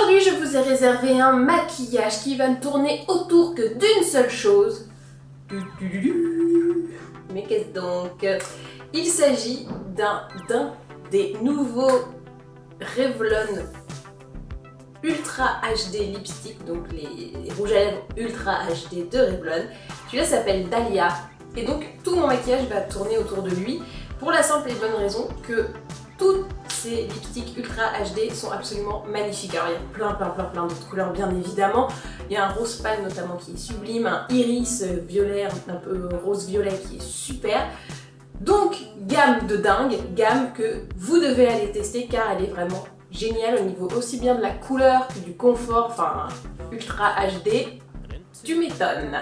Aujourd'hui, je vous ai réservé un maquillage qui va ne tourner autour que d'une seule chose. Mais qu'est-ce donc? Il s'agit d'un des nouveaux Revlon Ultra HD lipstick, donc les rouges à lèvres Ultra HD de Revlon. Celui-là s'appelle Dahlia et donc tout mon maquillage va tourner autour de lui pour la simple et bonne raison que toutes ces lipsticks Ultra HD sont absolument magnifiques. Alors il y a plein d'autres couleurs bien évidemment. Il y a un rose pâle notamment qui est sublime, un iris violet, un peu rose-violet qui est super. Donc gamme de dingue, gamme que vous devez aller tester car elle est vraiment géniale au niveau aussi bien de la couleur que du confort, enfin Ultra HD, tu m'étonnes.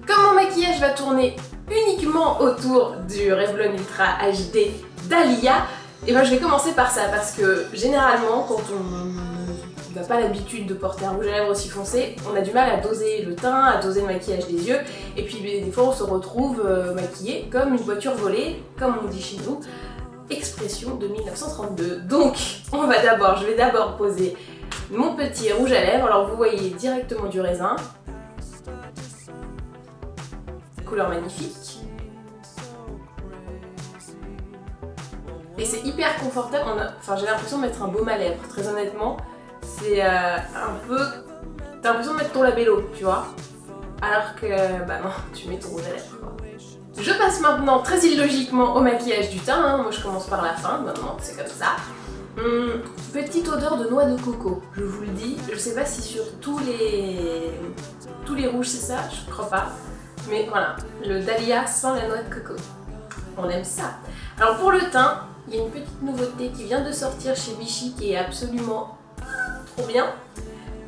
Comme mon maquillage va tourner uniquement autour du Revlon Ultra HD Dahlia, et ben je vais commencer par ça parce que généralement quand on n'a pas l'habitude de porter un rouge à lèvres aussi foncé, on a du mal à doser le teint, à doser le maquillage des yeux, et puis des fois on se retrouve maquillé comme une voiture volée, comme on dit chez nous, expression de 1932. Donc je vais d'abord poser mon petit rouge à lèvres. Alors vous voyez directement du raisin, couleur magnifique. Et c'est hyper confortable, j'ai l'impression de mettre un baume à lèvres, très honnêtement. C'est un peu... T'as l'impression de mettre ton labello, tu vois. Alors que, bah non, tu mets ton rouge à lèvres, quoi. Je passe maintenant très illogiquement au maquillage du teint, hein. Moi je commence par la fin, maintenant c'est comme ça. Petite odeur de noix de coco, je vous le dis. Je sais pas si sur tous les rouges c'est ça, je crois pas. Mais voilà, le Dahlia sans la noix de coco. On aime ça. Alors pour le teint, il y a une petite nouveauté qui vient de sortir chez Vichy qui est absolument trop bien.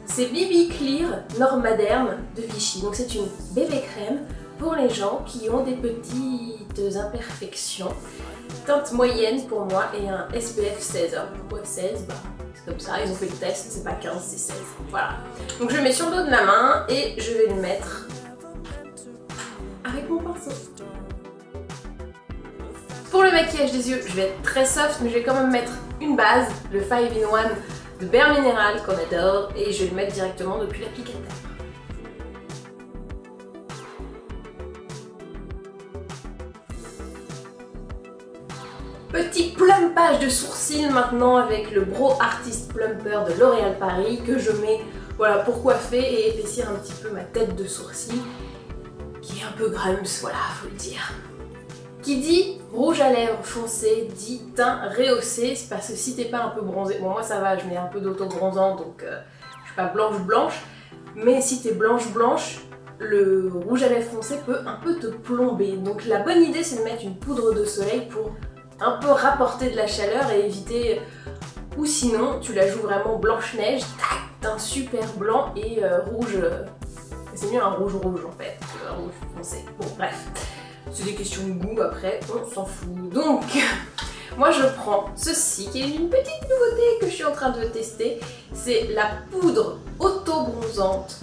C'est BB Clear Normaderm de Vichy. Donc c'est une bébé crème pour les gens qui ont des petites imperfections. Teinte moyenne pour moi et un SPF 16. Alors pourquoi 16? Bah, c'est comme ça, ils ont fait le test, c'est pas 15, c'est 16. Voilà. Donc je le mets sur le dos de la main et je vais le mettre avec mon pinceau. Pour le maquillage des yeux, je vais être très soft, mais je vais quand même mettre une base, le 5-in-1 de Bare Mineral qu'on adore, et je vais le mettre directement depuis l'applicateur. Petit plumpage de sourcils maintenant avec le Brow Artist Plumper de L'Oréal Paris que je mets voilà, pour coiffer et épaissir un petit peu ma tête de sourcil qui est un peu grums, voilà, faut le dire. Qui dit rouge à lèvres foncé dit teint rehaussé, c'est parce que si t'es pas un peu bronzé, bon moi ça va, je mets un peu d'auto-bronzant donc je suis pas blanche, mais si t'es blanche, le rouge à lèvres foncé peut un peu te plomber. Donc la bonne idée c'est de mettre une poudre de soleil pour un peu rapporter de la chaleur et éviter, ou sinon tu la joues vraiment blanche-neige, teint super blanc et rouge, c'est mieux un rouge en fait, un rouge foncé, bon bref. C'est des questions de goût, après, on s'en fout. Donc, moi je prends ceci, qui est une petite nouveauté que je suis en train de tester. C'est la poudre auto-bronzante,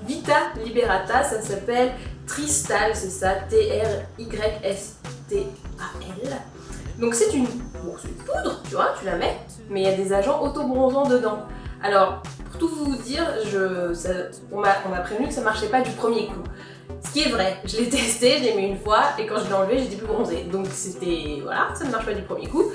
Vita Liberata, ça s'appelle Tristal, c'est ça, T-R-Y-S-T-A-L. Donc c'est une poudre, tu vois, tu la mets, mais il y a des agents auto-bronzants dedans. Alors, pour tout vous dire, on m'a prévenu que ça marchait pas du premier coup. Ce qui est vrai, je l'ai testé, je l'ai mis une fois et quand je l'ai enlevé, j'étais plus bronzée. Donc c'était, voilà, ça ne marche pas du premier coup.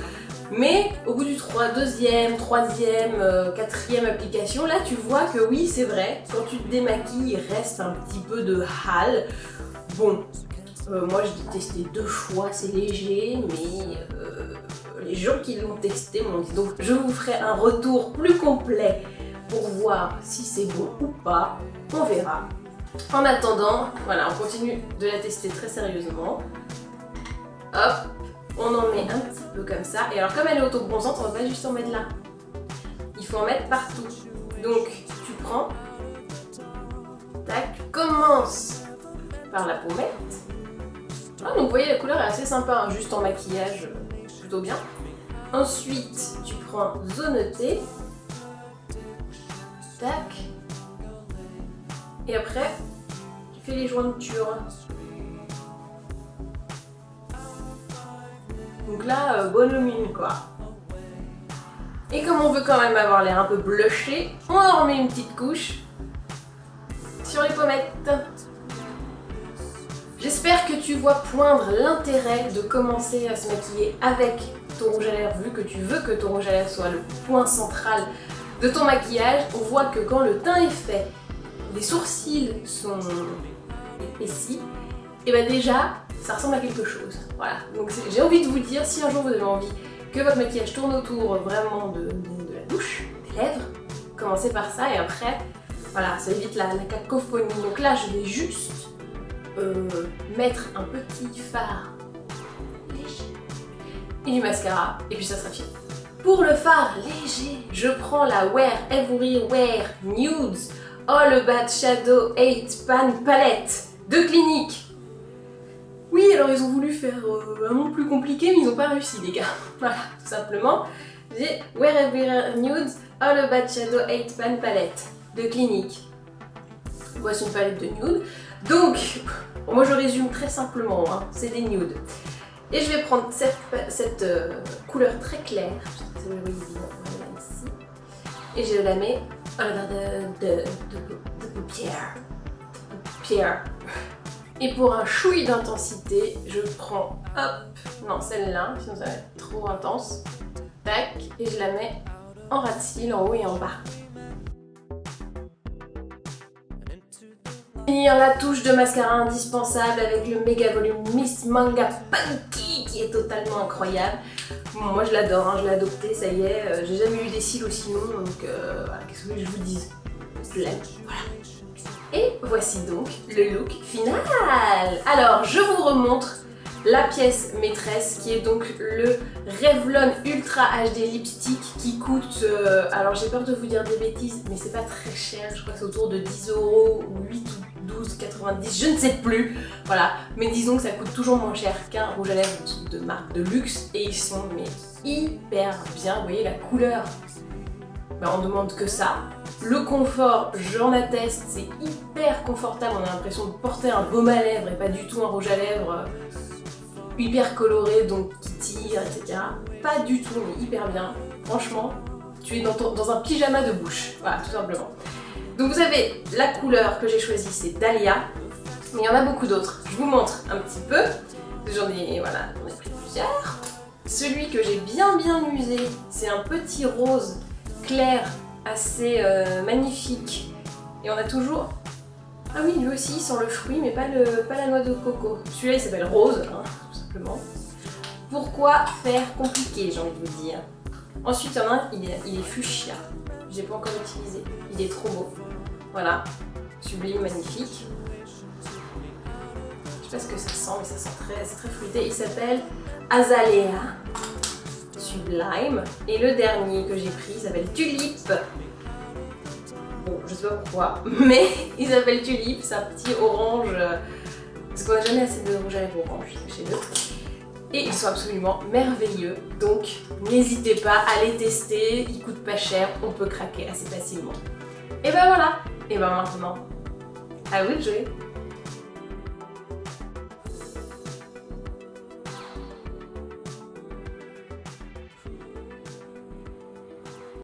Mais au bout du deuxième, troisième, quatrième application, là tu vois que oui, c'est vrai, quand tu te démaquilles, il reste un petit peu de hâle. Bon, moi je l'ai testé 2 fois, c'est léger, mais les gens qui l'ont testé m'ont dit. Donc je vous ferai un retour plus complet pour voir si c'est bon ou pas, on verra. En attendant, voilà, on continue de la tester très sérieusement. Hop, on en met un petit peu comme ça. Et alors comme elle est auto-bronzante, on va pas juste en mettre là. Il faut en mettre partout. Donc tu prends, tac, tu commences par la pommette. Ah, donc vous voyez la couleur est assez sympa, hein, juste en maquillage, plutôt bien. Ensuite, tu prends zone T. Tac. Et après, tu fais les jointures. Donc là, bonne lumine quoi. Et comme on veut quand même avoir l'air un peu blushé, on en remet une petite couche sur les pommettes. J'espère que tu vois poindre l'intérêt de commencer à se maquiller avec ton rouge à lèvres, vu que tu veux que ton rouge à lèvres soit le point central de ton maquillage. On voit que quand le teint est fait, les sourcils sont épaissis, et bien déjà, ça ressemble à quelque chose. Voilà, donc j'ai envie de vous dire, si un jour vous avez envie que votre maquillage tourne autour vraiment de la bouche, des lèvres, commencez par ça et après, voilà, ça évite la cacophonie. Donc là, je vais juste mettre un petit fard léger et du mascara et puis ça sera fini. Pour le fard léger, je prends la Everywhere Nudes All About Shadow 8 Pan Palette de Clinique. Oui, alors ils ont voulu faire un nom plus compliqué, mais ils n'ont pas réussi, les gars. Voilà, tout simplement. J'ai Everywhere Nudes All About Shadow 8 Pan Palette de Clinique. Voici une palette de nude. Donc, moi je résume très simplement, hein, c'est des nudes. Et je vais prendre cette couleur très claire, je sais pas si vous voyez bien, voilà, ici. Et je la mets de paupières. Et pour un chouï d'intensité, je prends, hop, non celle-là, sinon ça va être trop intense. Tac, et je la mets en ras de cils, en haut et en bas. Finir la touche de mascara indispensable avec le méga volume Miss Manga Punky qui est totalement incroyable. Bon, moi je l'adore, hein, je l'ai adopté, ça y est, j'ai jamais eu des cils aussi longs, donc voilà, qu'est-ce que je vous dise, je l'aime, voilà. Et voici donc le look final. Alors je vous remontre la pièce maîtresse qui est donc le Revlon Ultra HD Lipstick qui coûte, alors j'ai peur de vous dire des bêtises, mais c'est pas très cher, je crois que c'est autour de 10 € ou 8 ou 12,90, je ne sais plus, voilà, mais disons que ça coûte toujours moins cher qu'un rouge à lèvres de marque de luxe et ils sont mais hyper bien, vous voyez la couleur, ben, on demande que ça. Le confort, j'en atteste, c'est hyper confortable, on a l'impression de porter un baume à lèvres et pas du tout un rouge à lèvres hyper coloré, donc qui tire, etc. Pas du tout, mais hyper bien. Franchement, tu es dans un pyjama de bouche, voilà, tout simplement. Donc vous avez la couleur que j'ai choisie, c'est Dahlia, mais il y en a beaucoup d'autres. Je vous montre un petit peu, j'en ai pris plusieurs. Celui que j'ai bien usé, c'est un petit rose clair, assez magnifique. Et on a toujours... Ah oui, lui aussi, sans le fruit, mais pas la noix de coco. Celui-là, il s'appelle Rose, hein, tout simplement. Pourquoi faire compliqué, j'ai envie de vous dire. Ensuite, il y en a un, il est fuchsia. J'ai pas encore utilisé. Il est trop beau. Voilà. Sublime, magnifique. Je sais pas ce que ça sent, mais ça sent c'est très fruité. Il s'appelle Azalea Sublime. Et le dernier que j'ai pris, il s'appelle Tulipe. Bon, je sais pas pourquoi, mais il s'appelle Tulipe, c'est un petit orange, parce qu'on n'a jamais assez de rouge à lèvres orange chez nous. Et ils sont absolument merveilleux, donc n'hésitez pas à les tester, ils coûtent pas cher, on peut craquer assez facilement. Et ben voilà, et ben maintenant, à vous de jouer.